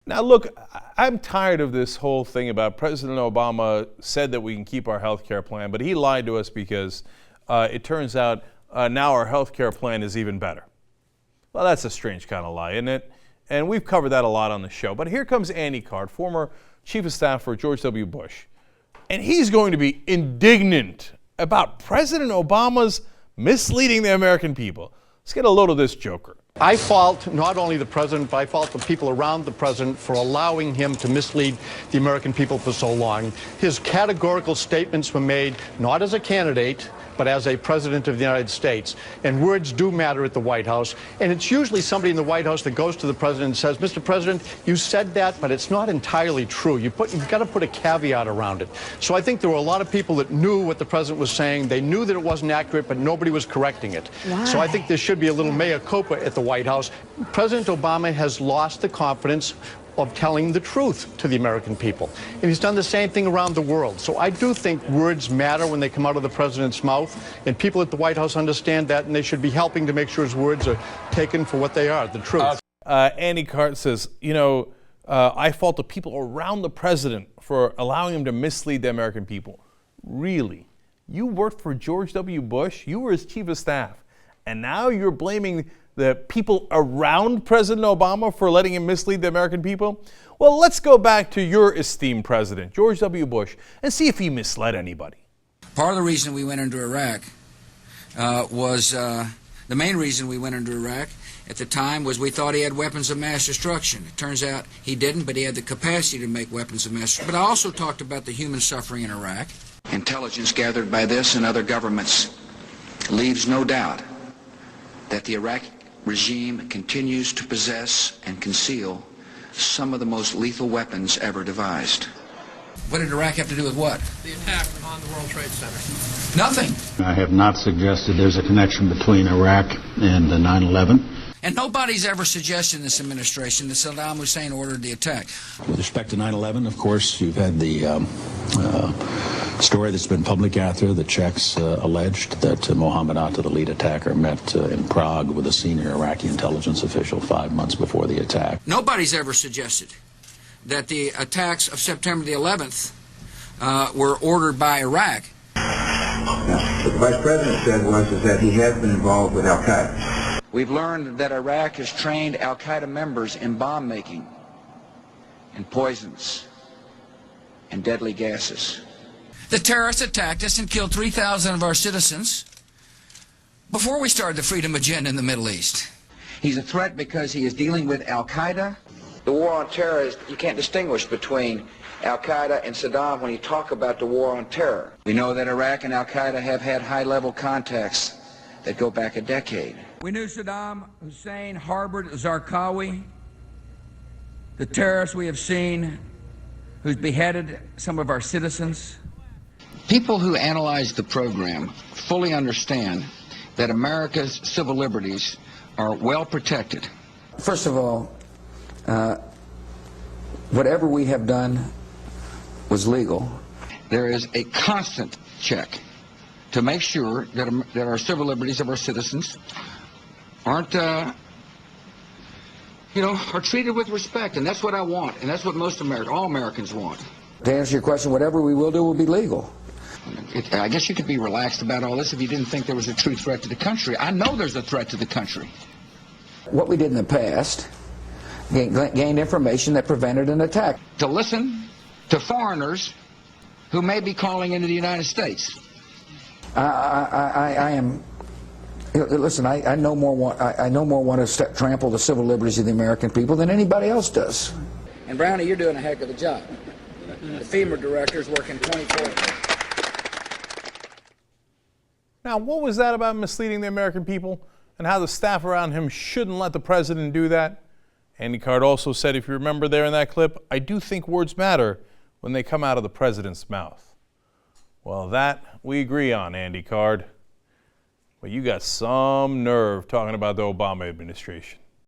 Now, look, I'm tired of this whole thing about President Obama said that we can keep our health care plan, but he lied to us because it turns out now our health care plan is even better. Well, that's a strange kind of lie, isn't it? And we've covered that a lot on the show. But here comes Andy Card, former chief of staff for George W. Bush. And he's going to be indignant about President Obama's misleading the American people. Let's get a load of this joker. I fault not only the president, but I fault the people around the president for allowing him to mislead the American people for so long. His categorical statements were made not as a candidate, but as a president of the United States. And words do matter at the White House. And it's usually somebody in the White House that goes to the president and says, Mr. President, you said that, but it's not entirely true. You've got to put a caveat around it. So I think there were a lot of people that knew what the president was saying. They knew that it wasn't accurate, but nobody was correcting it. Wow. So I think there should be a little mea culpa at the White House. President Obama has lost the confidence of telling the truth to the American people. And he's done the same thing around the world. So I do think words matter when they come out of the president's mouth, and people at the White House understand that, and they should be helping to make sure his words are taken for what they are, the truth. Andy Cart says, I fault the people around the president for allowing him to mislead the American people. Really? You worked for George W. Bush? You were his chief of staff. And now you're blaming the people around President Obama for letting him mislead the American people? Well, let's go back to your esteemed president, George W. Bush, and see if he misled anybody. Part of the reason we went into Iraq the main reason we went into Iraq at the time was we thought he had weapons of mass destruction. It turns out he didn't, but he had the capacity to make weapons of mass destruction. But I also talked about the human suffering in Iraq. Intelligence gathered by this and other governments leaves no doubt that the Iraqi regime continues to possess and conceal some of the most lethal weapons ever devised. What did Iraq have to do with what? The attack on the World Trade Center. Nothing. I have not suggested there's a connection between Iraq and 9/11. And nobody's ever suggested in this administration that Saddam Hussein ordered the attack. With respect to 9/11, of course, you've had the story that's been public out there. The Czechs alleged that Mohammed Atta, the lead attacker, met in Prague with a senior Iraqi intelligence official 5 months before the attack. Nobody's ever suggested that the attacks of September the 11th were ordered by Iraq. Now, what the Vice President said was that he has been involved with al-Qaeda. We've learned that Iraq has trained al-Qaeda members in bomb making, and poisons, and deadly gases. The terrorists attacked us and killed 3,000 of our citizens before we started the freedom agenda in the Middle East. He's a threat because he is dealing with al-Qaeda. The war on terror is, you can't distinguish between al-Qaeda and Saddam when you talk about the war on terror. We know that Iraq and al-Qaeda have had high-level contacts that go back a decade. We knew Saddam Hussein harbored Zarqawi, the terrorist we have seen who's beheaded some of our citizens. People who analyze the program fully understand that America's civil liberties are well protected. First of all, whatever we have done was legal. There is a constant check to make sure that our civil liberties of our citizens aren't, are treated with respect, and that's what I want, and that's what all Americans want. To answer your question, whatever we will do will be legal. I guess you could be relaxed about all this if you didn't think there was a true threat to the country. I know there's a threat to the country. What we did in the past, gained information that prevented an attack. To listen to foreigners who may be calling into the United States. I am. Listen, I no more want to trample the civil liberties of the American people than anybody else does. And Brownie, you're doing a heck of a job. The FEMA director is working 24. Now, what was that about misleading the American people and how the staff around him shouldn't let the president do that? Andy Card also said, if you remember there in that clip, I do think words matter when they come out of the president's mouth. Well, that we agree on, Andy Card. But you got some nerve talking about the Obama administration.